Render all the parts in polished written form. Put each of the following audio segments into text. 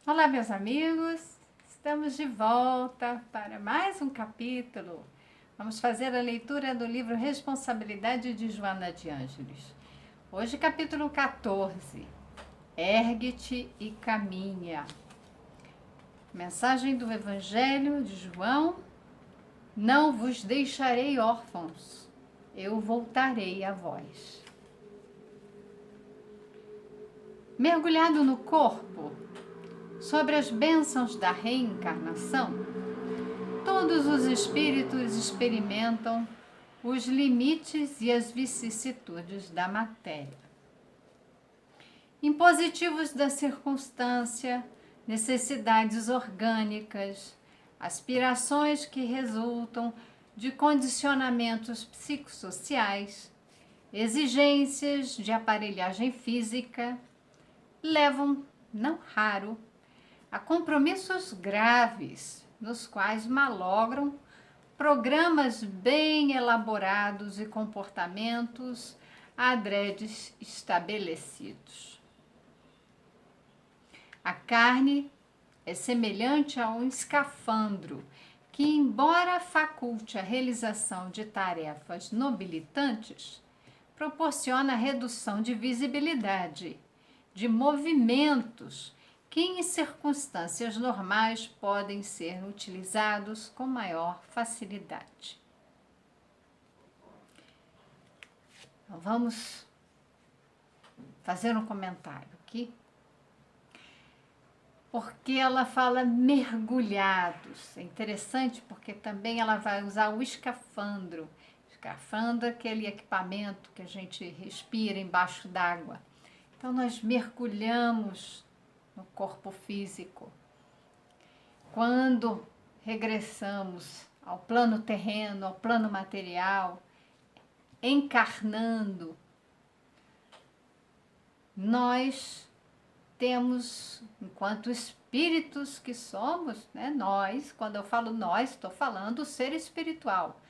Olá, meus amigos, estamos de volta para mais um capítulo. Vamos fazer a leitura do livro Responsabilidade de Joana de Ângeles. Hoje, capítulo 14. Ergue-te e caminha. Mensagem do Evangelho de João: Não vos deixarei órfãos, eu voltarei a vós. Mergulhado no corpo, sobre as bênçãos da reencarnação, todos os espíritos experimentam os limites e as vicissitudes da matéria. Impositivos da circunstância, necessidades orgânicas, aspirações que resultam de condicionamentos psicossociais, exigências de aparelhagem física, levam, não raro, a compromissos graves, nos quais malogram programas bem elaborados e comportamentos adredes estabelecidos. A carne é semelhante a um escafandro que, embora faculte a realização de tarefas nobilitantes, proporciona redução de visibilidade, de movimentos que em circunstâncias normais podem ser utilizados com maior facilidade. Então, vamos fazer um comentário aqui, porque ela fala mergulhados. É interessante porque também ela vai usar o escafandro. Escafandro é aquele equipamento que a gente respira embaixo d'água. Então, nós mergulhamos no corpo físico. Quando regressamos ao plano terreno, ao plano material, encarnando, nós temos, enquanto espíritos que somos, né, nós, quando eu falo nós, estou falando o ser espiritual.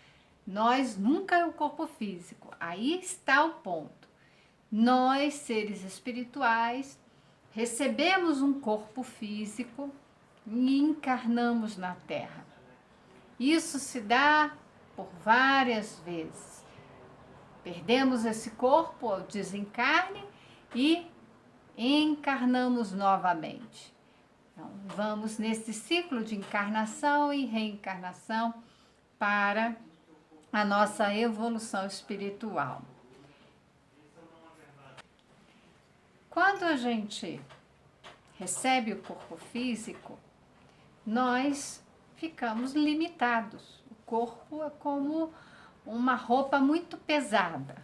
Nós nunca é o corpo físico. Aí está o ponto. Nós, seres espirituais, recebemos um corpo físico e encarnamos na Terra. Isso se dá por várias vezes. Perdemos esse corpo ao desencarne e encarnamos novamente. Então, vamos nesse ciclo de encarnação e reencarnação para a nossa evolução espiritual. Quando a gente recebe o corpo físico, nós ficamos limitados. O corpo é como uma roupa muito pesada.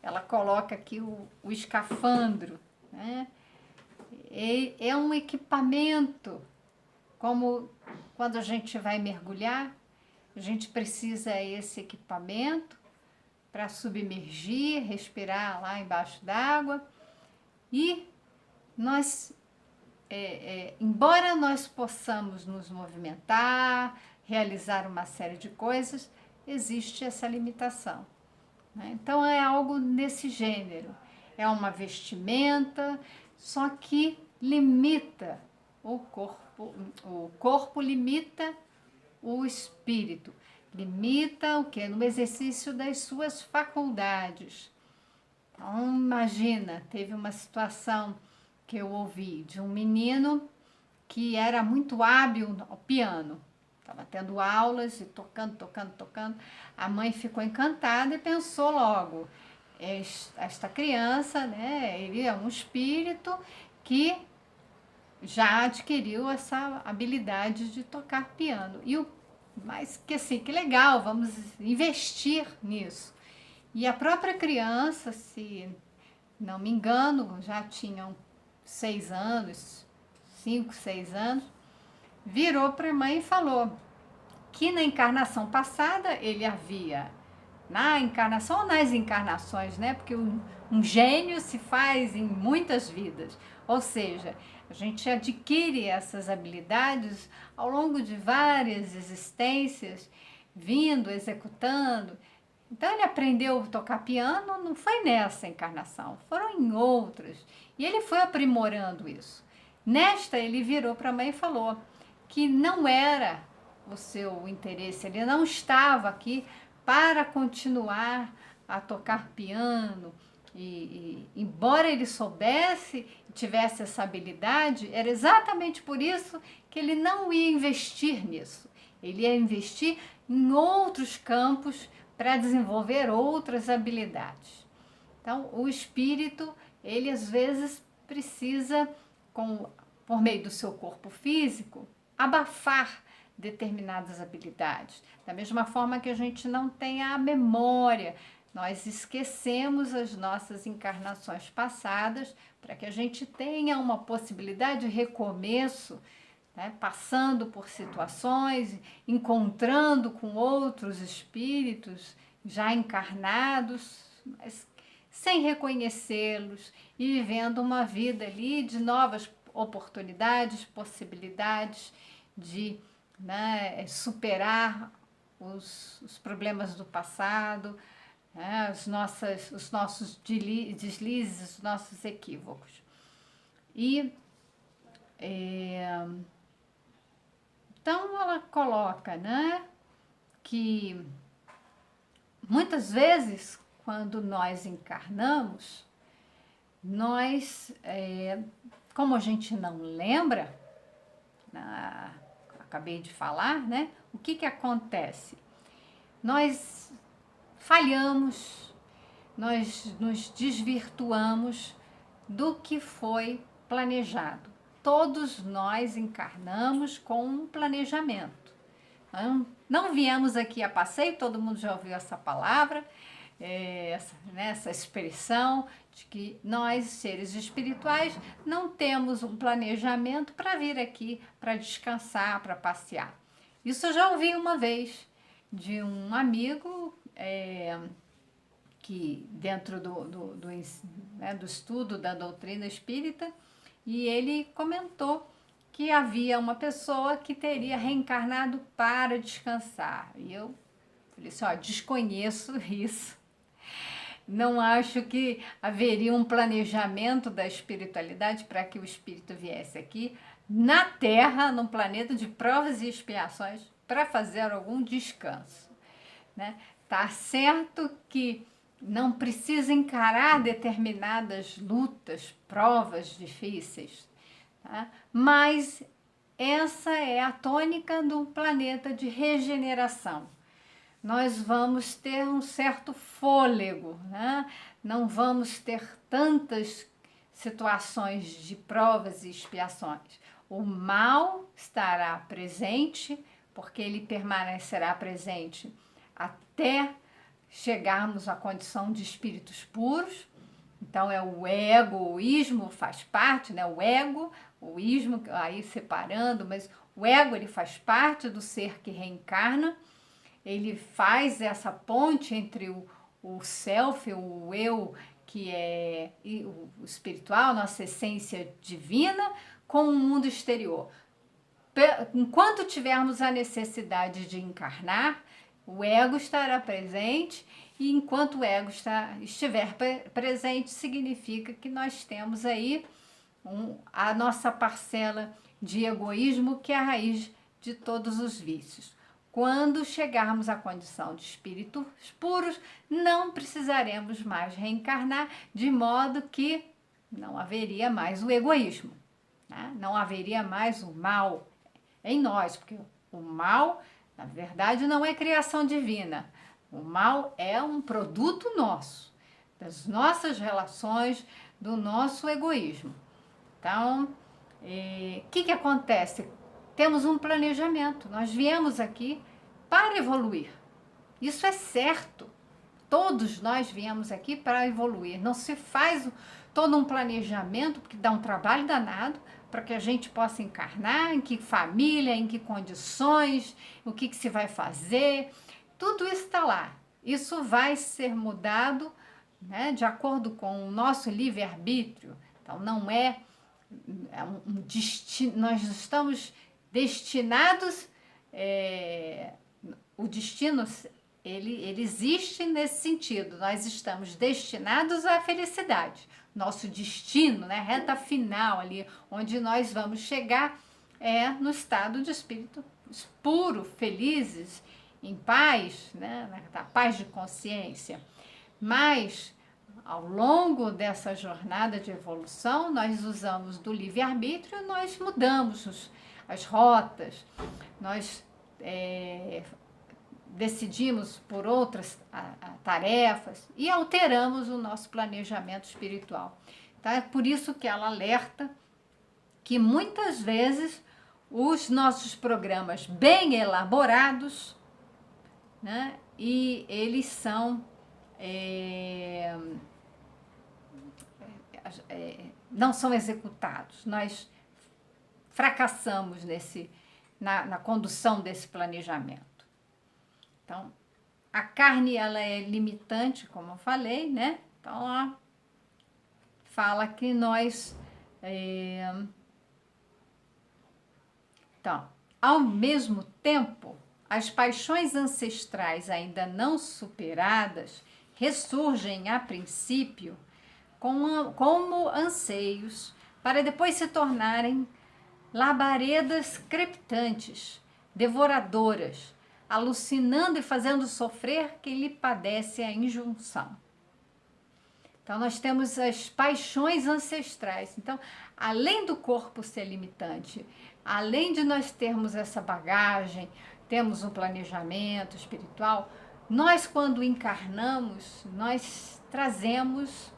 Ela coloca aqui o escafandro, né? É um equipamento, como quando a gente vai mergulhar, a gente precisa desse equipamento para submergir, respirar lá embaixo d'água. E nós, embora nós possamos nos movimentar, realizar uma série de coisas, existe essa limitação, né? Então é algo nesse gênero, é uma vestimenta, só que limita o corpo limita o espírito. Limita o quê? No exercício das suas faculdades. Então, imagina, teve uma situação que eu ouvi de um menino que era muito hábil ao piano. Estava tendo aulas e tocando. A mãe ficou encantada e pensou logo, esta criança, né, ele é um espírito que já adquiriu essa habilidade de tocar piano. Mas que assim, que legal, vamos investir nisso. E a própria criança, se não me engano, já tinham 6 anos, 5, 6 anos, virou para a mãe e falou que na encarnação passada ele havia, na encarnação ou nas encarnações, né? Porque um gênio se faz em muitas vidas. Ou seja, a gente adquire essas habilidades ao longo de várias existências, vindo, executando. Então ele aprendeu a tocar piano, não foi nessa encarnação, foram em outras. E ele foi aprimorando isso. Nesta, ele virou para a mãe e falou que não era o seu interesse, ele não estava aqui para continuar a tocar piano. Embora ele soubesse, tivesse essa habilidade, era exatamente por isso que ele não ia investir nisso. Ele ia investir em outros campos para desenvolver outras habilidades. Então, o espírito, ele às vezes precisa, por meio do seu corpo físico, abafar determinadas habilidades. Da mesma forma que a gente não tem a memória, nós esquecemos as nossas encarnações passadas para que a gente tenha uma possibilidade de recomeço, né? Passando por situações, encontrando com outros espíritos já encarnados, mas sem reconhecê-los e vivendo uma vida ali de novas oportunidades, possibilidades de, né, superar os problemas do passado, né, os nossos deslizes, os nossos equívocos. E então ela coloca, né, que muitas vezes quando nós encarnamos, nós, como a gente não lembra, acabei de falar, né, o que acontece? Nós falhamos, nós nos desvirtuamos do que foi planejado. Todos nós encarnamos com um planejamento. Não viemos aqui a passeio, todo mundo já ouviu essa palavra, essa expressão de que nós, seres espirituais, não temos um planejamento para vir aqui para descansar, para passear. Isso eu já ouvi uma vez de um amigo que dentro do estudo da doutrina espírita, e ele comentou que havia uma pessoa que teria reencarnado para descansar. E eu falei assim, desconheço isso. Não acho que haveria um planejamento da espiritualidade para que o espírito viesse aqui na Terra, num planeta de provas e expiações, para fazer algum descanso, né? Tá certo que não precisa encarar determinadas lutas, provas difíceis, tá? Mas essa é a tônica do planeta de regeneração. Nós vamos ter um certo fôlego, né? Não vamos ter tantas situações de provas e expiações. O mal estará presente, porque ele permanecerá presente até chegarmos à condição de espíritos puros. Então é o egoísmo, faz parte, né? O ismo, aí separando, mas o ego ele faz parte do ser que reencarna. Ele faz essa ponte entre o self, o eu, que é o espiritual, nossa essência divina, com o mundo exterior. Enquanto tivermos a necessidade de encarnar, o ego estará presente, e enquanto o ego estiver presente, significa que nós temos aí a nossa parcela de egoísmo, que é a raiz de todos os vícios. Quando chegarmos à condição de espíritos puros, não precisaremos mais reencarnar, de modo que não haveria mais o egoísmo, né? Não haveria mais o mal em nós, porque o mal, na verdade, não é criação divina. O mal é um produto nosso, das nossas relações, do nosso egoísmo. Então, o que acontece? Temos um planejamento, nós viemos aqui para evoluir. Isso é certo. Todos nós viemos aqui para evoluir. Não se faz todo um planejamento, porque dá um trabalho danado, para que a gente possa encarnar, em que família, em que condições, o que se vai fazer. Tudo isso está lá. Isso vai ser mudado, né, de acordo com o nosso livre-arbítrio. Então, não é um destino, nós estamos destinados, o destino ele existe nesse sentido. Nós estamos destinados à felicidade. Nosso destino, né, reta final ali, onde nós vamos chegar, é no estado de espírito puro, felizes, em paz, né, na paz de consciência. Mas, ao longo dessa jornada de evolução, nós usamos do livre-arbítrio, nós mudamos as rotas, nós decidimos por outras tarefas e alteramos o nosso planejamento espiritual. Então, é por isso que ela alerta que muitas vezes os nossos programas bem elaborados, né, e eles são não são executados. Nós fracassamos na condução desse planejamento. Então, a carne, ela é limitante, como eu falei, né? Então, ela fala que nós... Então, ao mesmo tempo, as paixões ancestrais ainda não superadas ressurgem, a princípio, como anseios, para depois se tornarem labaredas crepitantes, devoradoras, alucinando e fazendo sofrer quem lhe padece a injunção. Então, nós temos as paixões ancestrais. Então, além do corpo ser limitante, além de nós termos essa bagagem, temos um planejamento espiritual, nós, quando encarnamos, nós trazemos,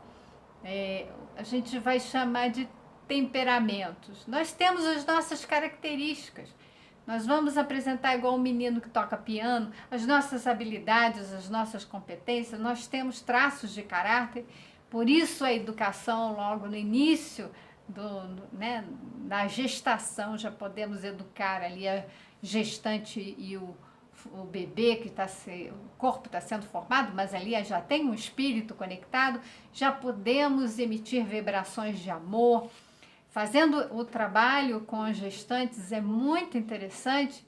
a gente vai chamar de temperamentos. Nós temos as nossas características. Nós vamos apresentar igual um menino que toca piano, as nossas habilidades, as nossas competências, nós temos traços de caráter, por isso a educação logo no início da gestação, já podemos educar ali a gestante e o bebê, o corpo está sendo formado, mas ali já tem um espírito conectado, já podemos emitir vibrações de amor. Fazendo o trabalho com as gestantes é muito interessante,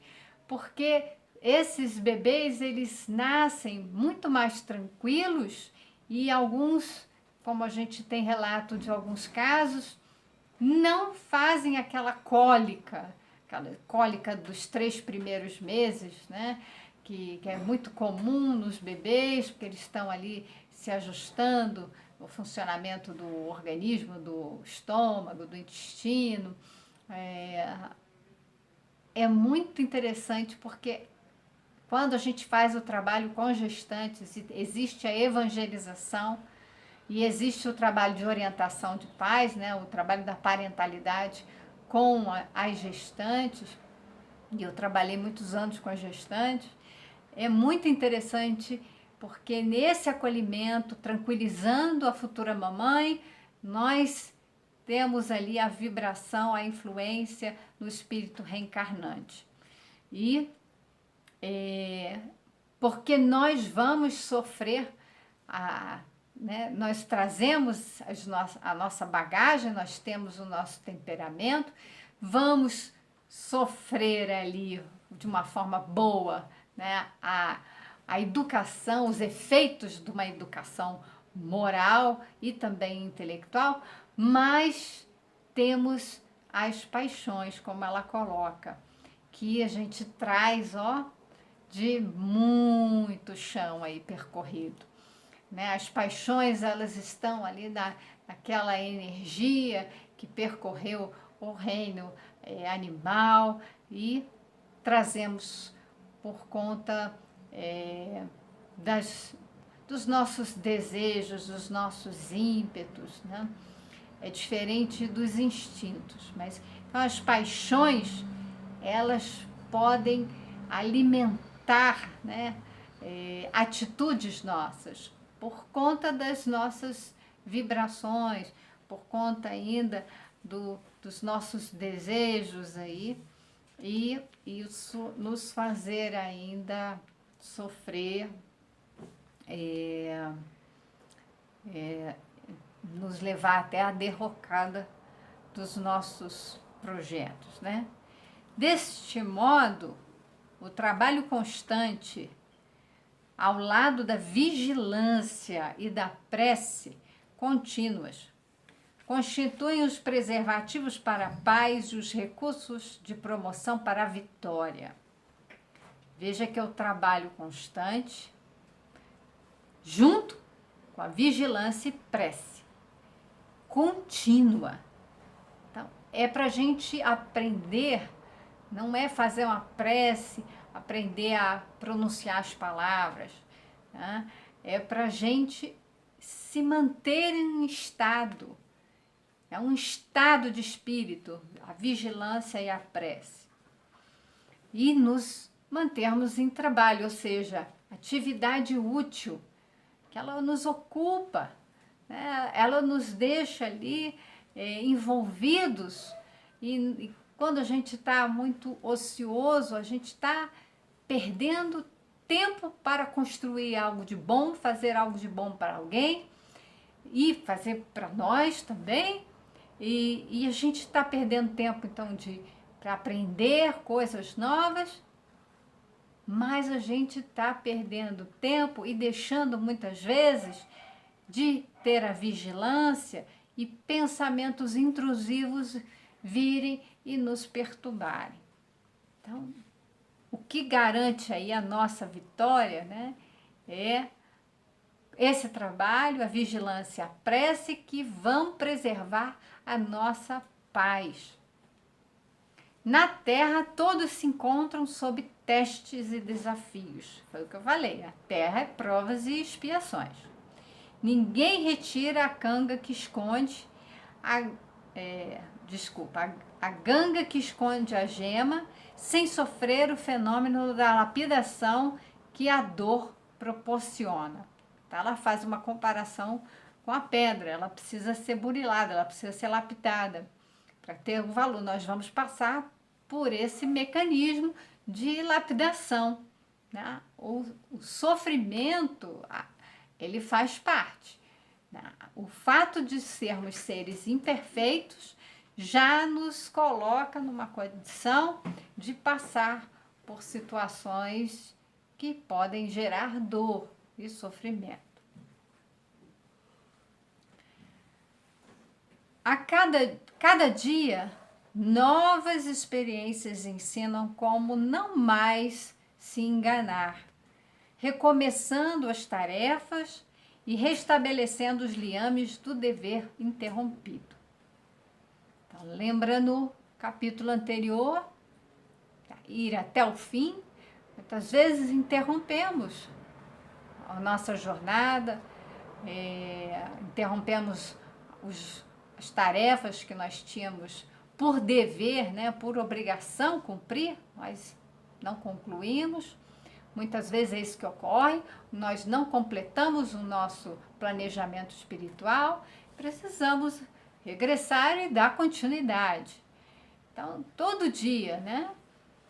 porque esses bebês, eles nascem muito mais tranquilos e alguns, como a gente tem relato de alguns casos, não fazem aquela cólica dos 3 primeiros meses, né? Que é muito comum nos bebês, porque eles estão ali se ajustando o funcionamento do organismo, do estômago, do intestino. É muito interessante porque quando a gente faz o trabalho com gestantes, existe a evangelização e existe o trabalho de orientação de pais, né, o trabalho da parentalidade com as gestantes, e eu trabalhei muitos anos com as gestantes. É muito interessante porque nesse acolhimento, tranquilizando a futura mamãe, nós temos ali a vibração, a influência no espírito reencarnante. E porque nós vamos sofrer, nós trazemos a nossa bagagem, nós temos o nosso temperamento, vamos sofrer ali de uma forma boa, né, a educação, os efeitos de uma educação moral e também intelectual, mas temos as paixões, como ela coloca, que a gente traz, de muito chão aí percorrido, né? As paixões, elas estão ali naquela energia que percorreu o reino animal e trazemos por conta dos nossos desejos, dos nossos ímpetos, né? É diferente dos instintos, mas então, as paixões, elas podem alimentar, né, atitudes nossas, por conta das nossas vibrações, por conta ainda dos nossos desejos aí, e isso nos fazer ainda sofrer, nos levar até a derrocada dos nossos projetos, né? Deste modo, o trabalho constante ao lado da vigilância e da prece contínuas. Constituem os preservativos para a paz e os recursos de promoção para a vitória. Veja que é o trabalho constante, junto com a vigilância e prece contínua. Então, é para a gente aprender, não é fazer uma prece, aprender a pronunciar as palavras, né? É para a gente se manter em estado. É um estado de espírito, a vigilância e a prece. E nos mantermos em trabalho, ou seja, atividade útil, que ela nos ocupa, né? Ela nos deixa ali envolvidos. E quando a gente está muito ocioso, a gente está perdendo tempo para construir algo de bom, fazer algo de bom para alguém e fazer para nós também. E a gente está perdendo tempo, então, para aprender coisas novas, mas a gente está perdendo tempo e deixando, muitas vezes, de ter a vigilância e pensamentos intrusivos virem e nos perturbarem. Então, o que garante aí a nossa vitória, né, é esse trabalho, a vigilância, a prece, que vão preservar a nossa paz. Na Terra, todos se encontram sob testes e desafios. Foi o que eu falei, a Terra é provas e expiações. Ninguém retira a canga que esconde, a ganga que esconde a gema, sem sofrer o fenômeno da lapidação que a dor proporciona. Tá? Ela faz uma comparação com a pedra, ela precisa ser burilada, ela precisa ser lapidada para ter um valor. Nós vamos passar por esse mecanismo de lapidação, né? O sofrimento, ele faz parte, né? O fato de sermos seres imperfeitos já nos coloca numa condição de passar por situações que podem gerar dor e sofrimento. A cada dia, novas experiências ensinam como não mais se enganar, recomeçando as tarefas e restabelecendo os liames do dever interrompido. Então, lembra no capítulo anterior, ir até o fim, muitas vezes interrompemos a nossa jornada, interrompemos as tarefas que nós tínhamos por dever, né, por obrigação cumprir, nós não concluímos. Muitas vezes é isso que ocorre, nós não completamos o nosso planejamento espiritual, precisamos regressar e dar continuidade. Então, todo dia, né,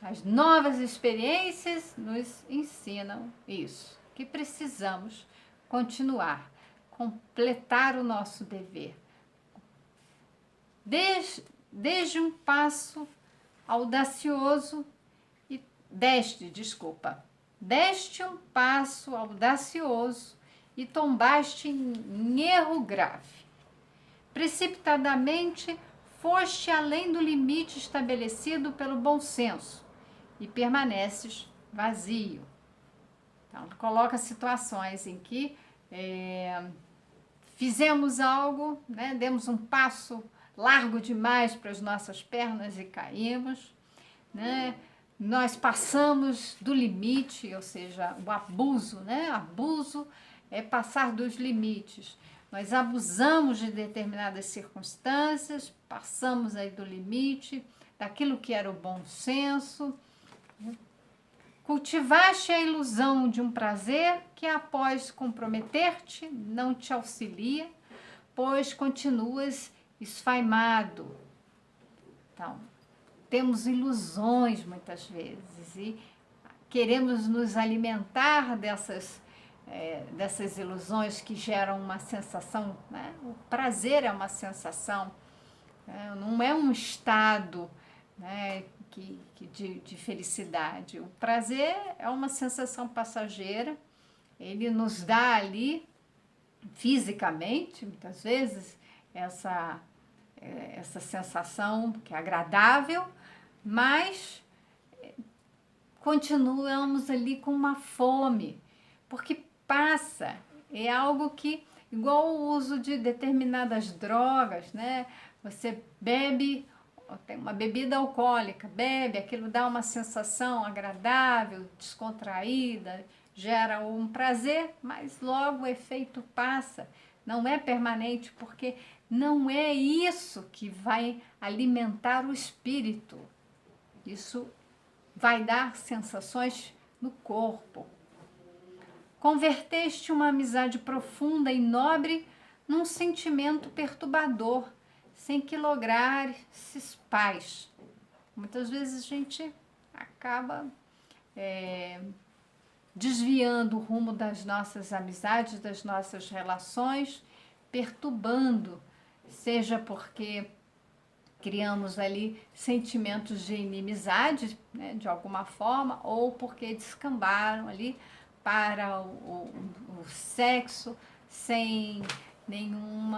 as novas experiências nos ensinam isso, que precisamos continuar, completar o nosso dever. Desde um passo audacioso e deste um passo audacioso e tombaste em erro grave. Precipitadamente foste além do limite estabelecido pelo bom senso e permaneces vazio. Então, coloca situações em que fizemos algo, né, demos um passo largo demais para as nossas pernas e caímos, né? Nós passamos do limite, ou seja, o abuso, né? Abuso é passar dos limites. Nós abusamos de determinadas circunstâncias, passamos aí do limite, daquilo que era o bom senso. Cultivaste a ilusão de um prazer que, após comprometer-te, não te auxilia, pois continuas esfaimado. Então, temos ilusões muitas vezes e queremos nos alimentar dessas ilusões que geram uma sensação, né? O prazer é uma sensação, né? Não é um estado, né, de felicidade. O prazer é uma sensação passageira, ele nos dá ali, fisicamente, muitas vezes, essa sensação que é agradável, mas continuamos ali com uma fome, porque passa, é algo que, igual o uso de determinadas drogas, né? Você bebe, tem uma bebida alcoólica, bebe, aquilo dá uma sensação agradável, descontraída, gera um prazer, mas logo o efeito passa, não é permanente, porque não é isso que vai alimentar o espírito. Isso vai dar sensações no corpo. Converteste uma amizade profunda e nobre num sentimento perturbador, sem que lograsses paz. Muitas vezes a gente acaba desviando o rumo das nossas amizades, das nossas relações, perturbando, seja porque criamos ali sentimentos de inimizade, né, de alguma forma, ou porque descambaram ali para o sexo sem nenhum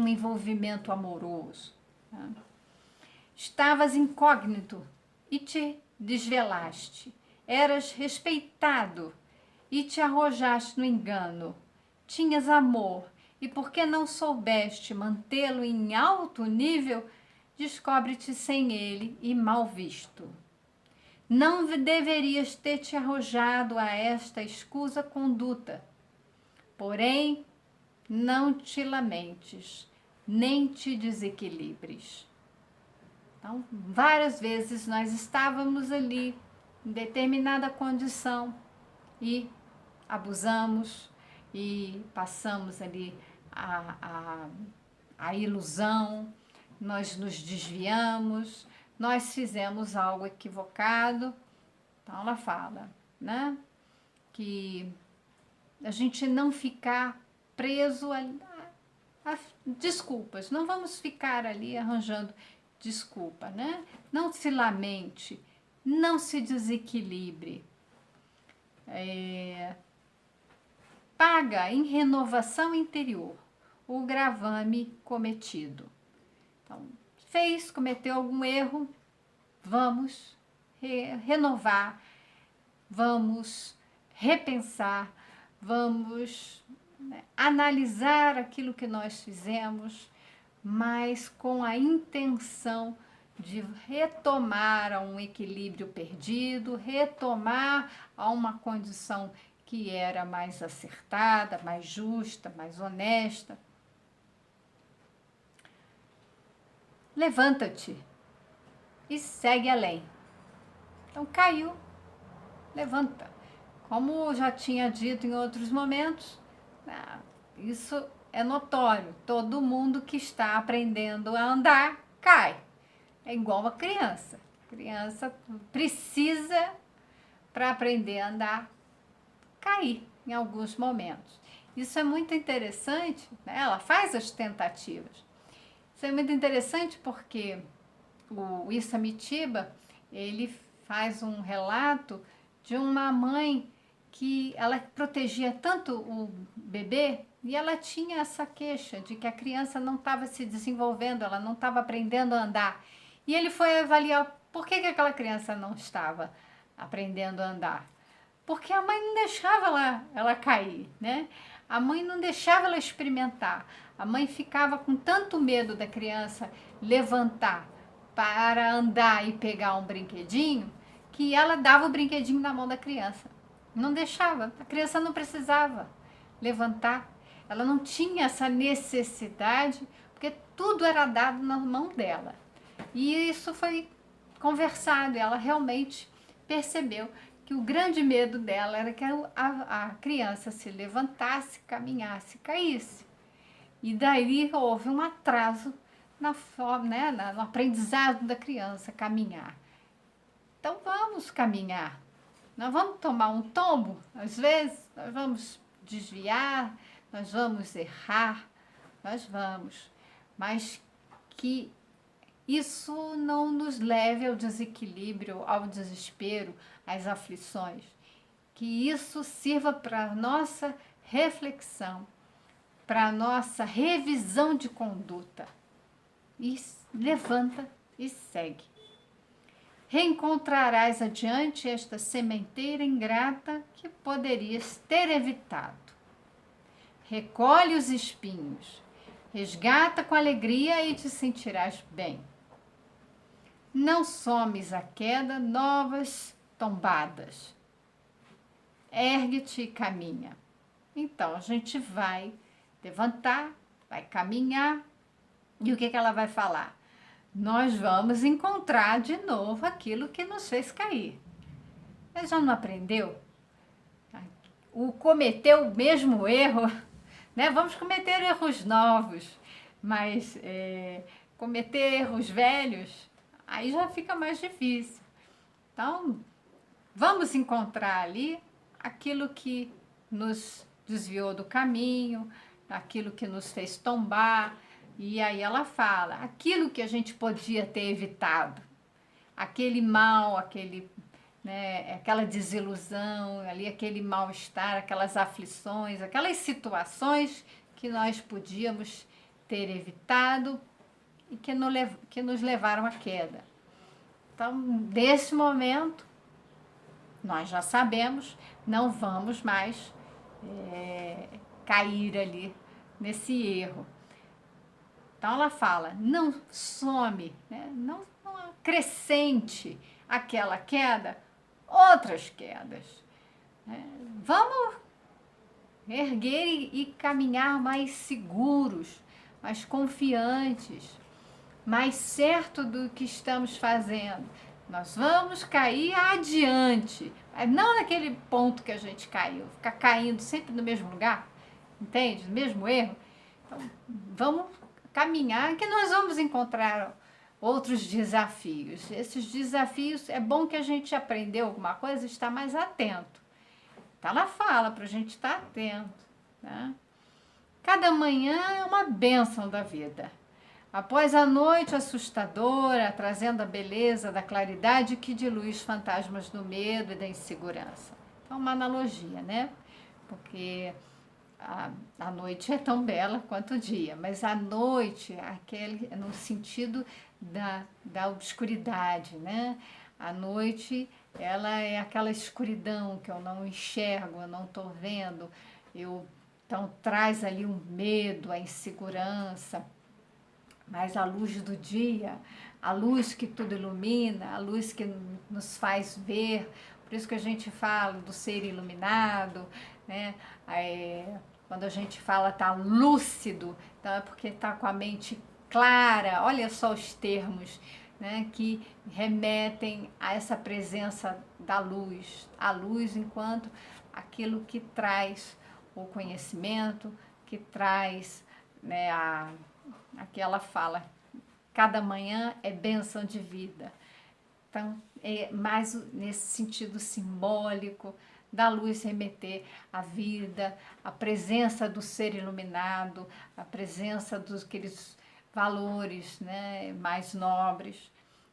envolvimento amoroso. Né? Estavas incógnito e te desvelaste. Eras respeitado e te arrojaste no engano. Tinhas amor e porque não soubeste mantê-lo em alto nível, descobre-te sem ele e mal visto. Não deverias ter te arrojado a esta escusa conduta. Porém, não te lamentes, nem te desequilibres. Então, várias vezes nós estávamos ali, em determinada condição, e abusamos, e passamos ali a ilusão, nós nos desviamos, nós fizemos algo equivocado. Então ela fala, né, que a gente não ficar preso a desculpas, não vamos ficar ali arranjando desculpa, né? Não se lamente, não se desequilibre. Paga em renovação interior o gravame cometido. Então, cometeu algum erro, vamos renovar, vamos repensar, vamos analisar aquilo que nós fizemos, mas com a intenção de retomar a um equilíbrio perdido, retomar a uma condição que era mais acertada, mais justa, mais honesta. Levanta-te e segue além. Então caiu, levanta. Como já tinha dito em outros momentos, isso é notório. Todo mundo que está aprendendo a andar cai. É igual a criança. A criança precisa, para aprender a andar, cair em alguns momentos. Isso é muito interessante, né? Ela faz as tentativas. Isso é muito interessante porque o Issa Amitabha, ele faz um relato de uma mãe que ela protegia tanto o bebê e ela tinha essa queixa de que a criança não estava se desenvolvendo, ela não estava aprendendo a andar. E ele foi avaliar por que aquela criança não estava aprendendo a andar. Porque a mãe não deixava ela cair, né? A mãe não deixava ela experimentar. A mãe ficava com tanto medo da criança levantar para andar e pegar um brinquedinho, que ela dava o brinquedinho na mão da criança. Não deixava. A criança não precisava levantar. Ela não tinha essa necessidade, porque tudo era dado na mão dela. E isso foi conversado, e ela realmente percebeu que o grande medo dela era que a criança se levantasse, caminhasse, caísse. E daí houve um atraso no aprendizado da criança caminhar. Então vamos caminhar. Nós vamos tomar um tombo, às vezes, nós vamos desviar, nós vamos errar, nós vamos. Mas que isso não nos leve ao desequilíbrio, ao desespero, às aflições. que isso sirva para nossa reflexão, para nossa revisão de conduta. E levanta e segue. Reencontrarás adiante esta sementeira ingrata que poderias ter evitado. Recolhe os espinhos, resgata com alegria e te sentirás bem. Não somes a queda novas tombadas. Ergue-te e caminha. Então, a gente vai levantar, vai caminhar, e o que ela vai falar? Nós vamos encontrar de novo aquilo que nos fez cair. Você já não aprendeu? O cometer o mesmo erro, né? Vamos cometer erros novos, mas cometer erros velhos, aí já fica mais difícil. Então, vamos encontrar ali aquilo que nos desviou do caminho, aquilo que nos fez tombar. E aí ela fala, aquilo que a gente podia ter evitado, aquele mal, aquela desilusão, ali, aquele mal-estar, aquelas aflições, aquelas situações que nós podíamos ter evitado e que nos levaram à queda. Então, nesse momento, nós já sabemos, não vamos mais cair ali nesse erro. Então ela fala, não some, né? não acrescente aquela queda, outras quedas. Né? Vamos erguer e caminhar mais seguros, mais confiantes, mais certo do que estamos fazendo. Nós vamos cair adiante, não naquele ponto que a gente caiu, ficar caindo sempre no mesmo lugar, entende? No mesmo erro. Então, vamos caminhar que nós vamos encontrar outros desafios. Esses desafios, é bom que a gente aprendeu alguma coisa e está mais atento. Então ela fala para a gente estar atento. Né? Cada manhã é uma bênção da vida. Após a noite assustadora, trazendo a beleza da claridade que dilui os fantasmas do medo e da insegurança. Então, uma analogia, né? Porque a noite é tão bela quanto o dia, mas a noite, no sentido da obscuridade, né? A noite, ela é aquela escuridão que eu não enxergo, eu não estou vendo, então traz ali um medo, a insegurança, mas a luz do dia, a luz que tudo ilumina, a luz que nos faz ver, por isso que a gente fala do ser iluminado, né? Quando a gente fala tá lúcido, então é porque está com a mente clara, olha só os termos, né, que remetem a essa presença da luz, a luz enquanto aquilo que traz o conhecimento, que traz, né, aqui ela fala, cada manhã é bênção de vida. Então, é mais nesse sentido simbólico, da luz remeter à vida, a presença do ser iluminado, a presença daqueles valores, né, mais nobres.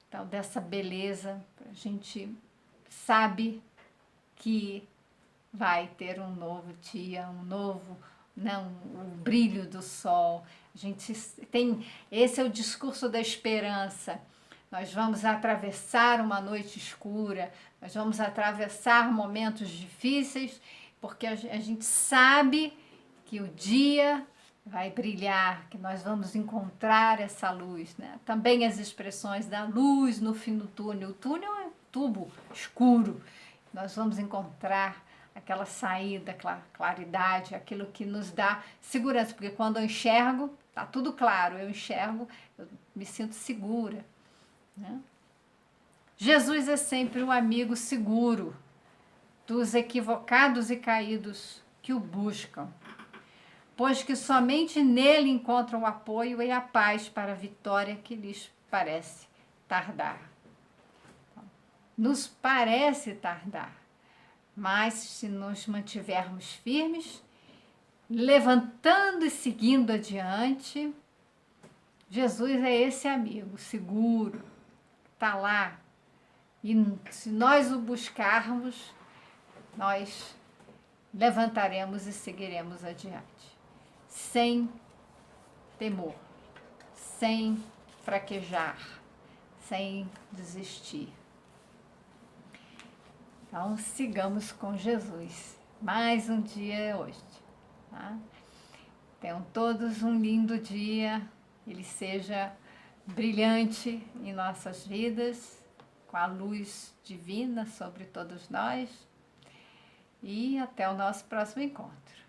Então, dessa beleza, a gente sabe que vai ter um novo dia, o brilho do sol. A gente tem, esse é o discurso da esperança. Nós vamos atravessar uma noite escura, nós vamos atravessar momentos difíceis, porque a gente sabe que o dia vai brilhar, que nós vamos encontrar essa luz, né? Também as expressões da luz no fim do túnel. O túnel é um tubo escuro. Nós vamos encontrar aquela saída, aquela claridade, aquilo que nos dá segurança, porque quando eu enxergo, tá tudo claro, eu enxergo, eu me sinto segura. Né? Jesus é sempre um amigo seguro dos equivocados e caídos que o buscam, pois que somente nele encontram o apoio e a paz para a vitória que lhes parece tardar. Nos parece tardar, mas se nos mantivermos firmes, levantando e seguindo adiante, Jesus é esse amigo seguro, está lá. E se nós o buscarmos, nós levantaremos e seguiremos adiante, sem temor, sem fraquejar, sem desistir. Então, sigamos com Jesus. Mais um dia hoje. Tá? Tenham todos um lindo dia. Ele seja brilhante em nossas vidas, com a luz divina sobre todos nós. E até o nosso próximo encontro.